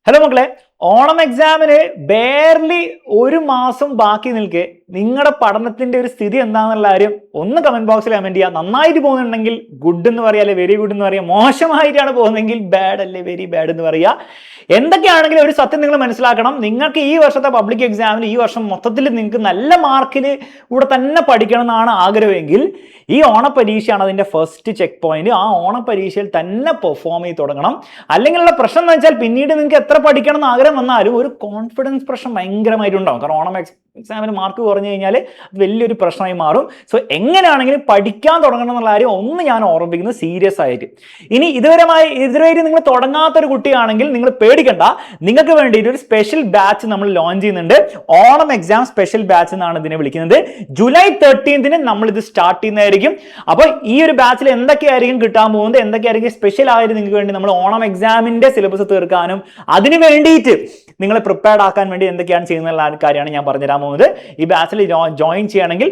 Hello മക്കളെ, ഓണം എക്സാമിന് barely ഒരു മാസം ബാക്കി നിൽക്കെ നിങ്ങളുടെ പഠനത്തിന്റെ ഒരു സ്ഥിതി എന്താണെന്നുള്ള കാര്യം ഒന്ന് കമന്റ് ബോക്സിൽ കമന്റ് ചെയ്യുക. നന്നായിട്ട് പോകുന്നുണ്ടെങ്കിൽ ഗുഡ് എന്ന് പറയാ, അല്ലെ വെരി ഗുഡ് എന്ന് പറയാം. മോശമായിട്ടാണ് പോകുന്നതെങ്കിൽ ബാഡ് അല്ലെ വെരി ബാഡ് എന്ന് പറയുക. എന്തൊക്കെയാണെങ്കിലും ഒരു സത്യം നിങ്ങൾ മനസ്സിലാക്കണം. നിങ്ങൾക്ക് ഈ വർഷത്തെ പബ്ലിക് എക്സാമിന് ഈ വർഷം മൊത്തത്തിൽ നിങ്ങൾക്ക് നല്ല മാർക്കിന് കൂടെ തന്നെ പഠിക്കണം എന്നാണ് ആഗ്രഹമെങ്കിൽ ഈ ഓണപരീക്ഷയാണ് അതിന്റെ ഫസ്റ്റ് ചെക്ക് പോയിന്റ്. ആ ഓണപരീക്ഷയിൽ തന്നെ പെർഫോം ചെയ്ത് തുടങ്ങണം. അല്ലെങ്കിലുള്ള പ്രശ്നം എന്ന് വെച്ചാൽ പിന്നീട് നിങ്ങൾക്ക് എത്ര പഠിക്കണം എന്ന് ആഗ്രഹം വന്നാലും ഒരു കോൺഫിഡൻസ് പ്രശ്നം ഭയങ്കരമായിട്ടുണ്ടാവും. കാരണം ഓണം എക്സാമിന് മാർക്ക് കുറഞ്ഞു കഴിഞ്ഞാൽ വലിയൊരു പ്രശ്നമായി മാറും. സോ എങ്ങനെയാണെങ്കിലും പഠിക്കാൻ തുടങ്ങണം എന്നുള്ള കാര്യം ഒന്ന് ഞാൻ ഓർമ്മിപ്പിക്കുന്നത് സീരിയസ് ആയിട്ട്. ഇനി ഇതുവരെ നിങ്ങൾ തുടങ്ങാത്തൊരു കുട്ടിയാണെങ്കിൽ നിങ്ങൾ പേടിക്കണ്ട. നിങ്ങൾക്ക് വേണ്ടിയിട്ട് ഒരു സ്പെഷ്യൽ ബാച്ച് നമ്മൾ ലോഞ്ച് ചെയ്യുന്നുണ്ട്. ഓണം എക്സാം സ്പെഷ്യൽ ബാച്ച് എന്നാണ് ഇതിനെ വിളിക്കുന്നത്. ജൂലൈ 13 നമ്മൾ ഇത് സ്റ്റാർട്ട് ചെയ്യുന്നതായിരിക്കും. അപ്പോൾ ഈ ഒരു ബാച്ചിൽ എന്തൊക്കെയായിരിക്കും കിട്ടാൻ പോകുന്നത്, എന്തൊക്കെയായിരിക്കും സ്പെഷ്യൽ ആയിട്ട് നിങ്ങൾക്ക് വേണ്ടി നമ്മൾ ഓണം എക്സാമിന്റെ സിലബസ് തീർക്കാനും അതിന് വേണ്ടിയിട്ട് നിങ്ങളെ പ്രിപ്പയർഡ് ആക്കാൻ വേണ്ടി എന്തൊക്കെയാണ് ചെയ്യുന്ന കാര്യമാണ് ഞാൻ പറഞ്ഞുതരാൻ പോകുന്നത്. ഈ ബാച്ചിൽ ജോയിൻ ചെയ്യണമെങ്കിൽ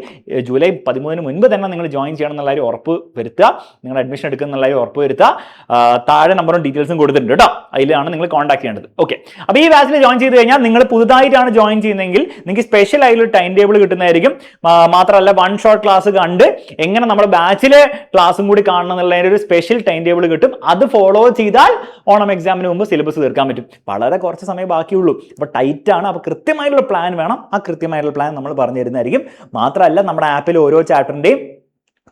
ജൂലൈ 13 മുൻപ് തന്നെ നിങ്ങൾ ജോയിൻ ചെയ്യണം എന്നുള്ള കാര്യം ഉറപ്പ് വരുത്തുക. നിങ്ങൾ അഡ്മിഷൻ എടുക്കുന്ന എന്നുള്ള കാര്യം ഉറപ്പ് വരുത്തുക. താഴെ നമ്പറും ഡീറ്റെയിൽസും കൊടുത്തിട്ടുണ്ട് കേട്ടോ, അതിലാണ് നിങ്ങൾ കോൺടാക്ട് ചെയ്യേണ്ടത്. ഓക്കെ, അപ്പോൾ ഈ ബാച്ചിൽ ജോയിൻ ചെയ്ത് കഴിഞ്ഞാൽ നിങ്ങൾ പുതുതായിട്ടാണ് ജോയിൻ ചെയ്യുന്നതെങ്കിൽ നിങ്ങൾക്ക് സ്പെഷ്യൽ ആയിട്ടുള്ള ടൈം ടേബിൾ കിട്ടുന്നതായിരിക്കും. മാത്രമല്ല വൺ ഷോട്ട് ക്ലാസ് കണ്ട് എങ്ങനെ നമ്മുടെ ബാച്ചിലെ ക്ലാസ്സും കൂടി കാണണം എന്നുള്ളതിൻ്റെ ഒരു സ്പെഷ്യൽ ടൈം ടേബിൾ കിട്ടും. അത് ഫോളോ ചെയ്താൽ ഓണം എക്സാമിന് മുമ്പ് സിലബസ് തീർക്കാൻ പറ്റും. വളരെ കുറച്ച് സമയം ബാക്കിയുള്ളൂ. അപ്പോൾ ടൈറ്റ് ആണ്. അപ്പോൾ കൃത്യമായിട്ടുള്ള പ്ലാൻ വേണം. ആ കൃത്യമായിട്ടുള്ള പ്ലാൻ നമ്മൾ പറഞ്ഞു തരുന്നതായിരിക്കും. മാത്രമല്ല നമ്മുടെ ആപ്പിൽ ഓരോ ചാപ്റ്ററിന്റെയും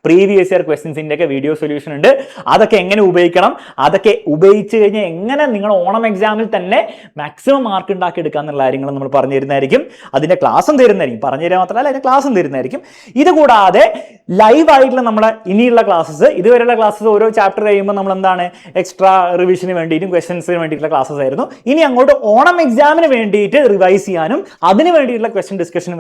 പ്രീവിയസ് ഇയർ ക്വസ്റ്റ്യൻസിന്റെ ഒക്കെ വീഡിയോ സൊല്യൂഷൻ ഉണ്ട്. അതൊക്കെ എങ്ങനെ ഉപയോഗിക്കണം, അതൊക്കെ ഉപയോഗിച്ച് കഴിഞ്ഞാൽ എങ്ങനെ നിങ്ങൾ ഓണം എക്സാമിൽ തന്നെ മാക്സിമം മാർക്ക് ഉണ്ടാക്കി എടുക്കുക എന്നുള്ള കാര്യങ്ങൾ നമ്മൾ പറഞ്ഞു തരുന്നതായിരിക്കും. അതിന്റെ ക്ലാസ്സും തരുന്നതായിരിക്കും. പറഞ്ഞു തരാൻ മാത്രമല്ല അതിന്റെ ക്ലാസ്സും തരുന്നതായിരിക്കും. ഇത് കൂടാതെ ലൈവ് ആയിട്ടുള്ള നമ്മുടെ ഇനിയുള്ള ക്ലാസ്സസ്, ഇതുവരെയുള്ള ക്ലാസ്സസ് ഓരോ ചാപ്റ്റർ കഴിയുമ്പോൾ നമ്മൾ എന്താണ് എക്സ്ട്രാ റിവിഷന് വേണ്ടിയിട്ടും ക്വസ്റ്റ്യൻസിന് വേണ്ടിയിട്ടുള്ള ക്ലാസ്സസ് ആയിരുന്നു. ഇനി അങ്ങോട്ട് ഓണം എക്സാമിന് വേണ്ടിയിട്ട് റിവൈസ് ചെയ്യാനും അതിന് വേണ്ടിയിട്ടുള്ള ക്വസ്റ്റ്യൻ ഡിസ്കഷന്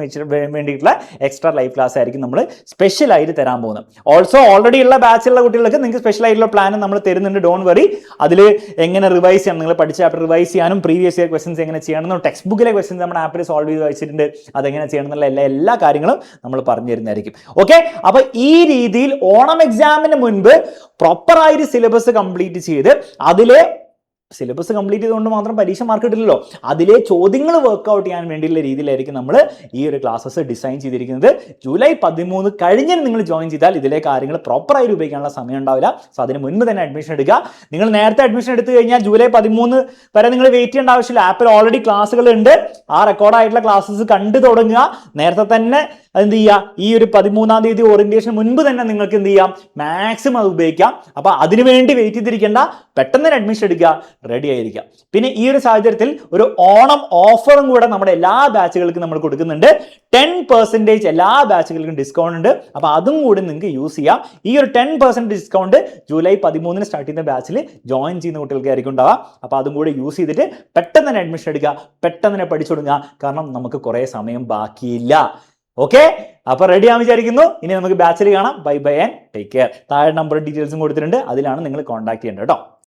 വേണ്ടിയിട്ടുള്ള എക്സ്ട്രാ ലൈവ് ക്ലാസ് ആയിരിക്കും നമ്മൾ സ്പെഷ്യൽ ആയിട്ട് തരാൻ പോകുന്നത്. ഓൾസോ ഓൾറെഡി ഉള്ള ബാച്ചിലുള്ള കുട്ടികൾക്ക് നിങ്ങൾക്ക് സ്പെഷ്യൽ ആയിട്ടുള്ള പ്ലാൻ നമ്മൾ തരുന്നുണ്ട്. Don't worry. അതിൽ എങ്ങനെ റിവൈസ് ചെയ്യണം, നിങ്ങൾ പഠിച്ച ചാപ്റ്റർ റിവൈസ് ചെയ്യാനും പ്രീവിയസ് ഇയർ ക്വസ്റ്റൻസ് എങ്ങനെ ചെയ്യണം, ടെക്സ്റ്റ് ബുക്കിലെ ക്വസ്റ്റൻസ് നമ്മുടെ ആപ്പിൽ സോൾവ് ചെയ്ത് വെച്ചിട്ടുണ്ട്, അതെങ്ങനെ ചെയ്യണം എന്നുള്ള എല്ലാ കാര്യങ്ങളും നമ്മൾ പറഞ്ഞു തരുന്നതായിരിക്കും. ഓക്കെ, അപ്പൊ ഈ രീതിയിൽ ഓണം എക്സാമിന് മുൻപ് പ്രോപ്പറായിട്ട് സിലബസ് കംപ്ലീറ്റ് ചെയ്ത് അതിലെ സിലബസ് കംപ്ലീറ്റ് ചെയ്തുകൊണ്ട് മാത്രം പരീക്ഷ മാർക്ക് കിട്ടില്ലല്ലോ, അതിലെ ചോദ്യങ്ങൾ വർക്ക്ഔട്ട് ചെയ്യാൻ വേണ്ടിയുള്ള രീതിയിലായിരിക്കും നമ്മൾ ഈ ഒരു ക്ലാസ്സസ് ഡിസൈൻ ചെയ്തിരിക്കുന്നത്. ജൂലൈ 13 കഴിഞ്ഞ് നിങ്ങൾ ജോയിൻ ചെയ്താൽ ഇതിലെ കാര്യങ്ങൾ പ്രോപ്പറായിട്ട് ഉപയോഗിക്കാനുള്ള സമയം ഉണ്ടാവില്ല. സോ അതിന് മുൻപ് തന്നെ അഡ്മിഷൻ എടുക്കുക. നിങ്ങൾ നേരത്തെ അഡ്മിഷൻ എടുത്തു കഴിഞ്ഞാൽ ജൂലൈ 13 വരെ നിങ്ങൾ വെയിറ്റ് ചെയ്യേണ്ട ആവശ്യമില്ല. ആപ്പിൽ ഓൾറെഡി ക്ലാസ്സുകൾ ഉണ്ട്. ആ റെക്കോർഡായിട്ടുള്ള ക്ലാസ്സസ് കണ്ടു തുടങ്ങുക. നേരത്തെ തന്നെ എന്ത് ചെയ്യുക, ഈ ഒരു 13-ാം തീയതി ഓറിയന്റേഷൻ മുൻപ് തന്നെ നിങ്ങൾക്ക് എന്ത് ചെയ്യാം, മാക്സിമം അത് ഉപയോഗിക്കാം. അപ്പൊ അതിനുവേണ്ടി വെയിറ്റ് ചെയ്തിരിക്കേണ്ട, പെട്ടെന്ന് തന്നെ അഡ്മിഷൻ എടുക്കുക, റെഡി ആയിരിക്കാം. പിന്നെ ഈ ഒരു സാഹചര്യത്തിൽ ഒരു ഓണം ഓഫറും കൂടെ നമ്മുടെ എല്ലാ ബാച്ചുകൾക്കും നമ്മൾ കൊടുക്കുന്നുണ്ട്. 10% എല്ലാ ബാച്ചുകൾക്കും ഡിസ്കൗണ്ട് ഉണ്ട്. അപ്പൊ അതും കൂടി നിങ്ങൾക്ക് യൂസ് ചെയ്യാം. ഈ ഒരു 10% ഡിസ്കൗണ്ട് ജൂലൈ 13 സ്റ്റാർട്ട് ചെയ്യുന്ന ബാച്ചിൽ ജോയിൻ ചെയ്യുന്ന കുട്ടികൾക്കായിരിക്കും ഉണ്ടാവുക. അപ്പൊ അതും കൂടി യൂസ് ചെയ്തിട്ട് പെട്ടെന്ന് തന്നെ അഡ്മിഷൻ എടുക്കുക, പെട്ടെന്ന് തന്നെ പഠിച്ചു തുടങ്ങുക. കാരണം നമുക്ക് കുറെ സമയം ബാക്കിയില്ല. ഓക്കെ, അപ്പൊ റെഡി ആണെന്ന് വിചാരിക്കുന്നു. ഇനി നമുക്ക് ബാച്ചിൽ കാണാം. Bye bye and take care. താഴെ നമ്പർ ഡീറ്റെയിൽസും കൊടുത്തിട്ടുണ്ട്, അതിലാണ് നിങ്ങൾ കോൺടാക്ട് ചെയ്യേണ്ടത് കേട്ടോ.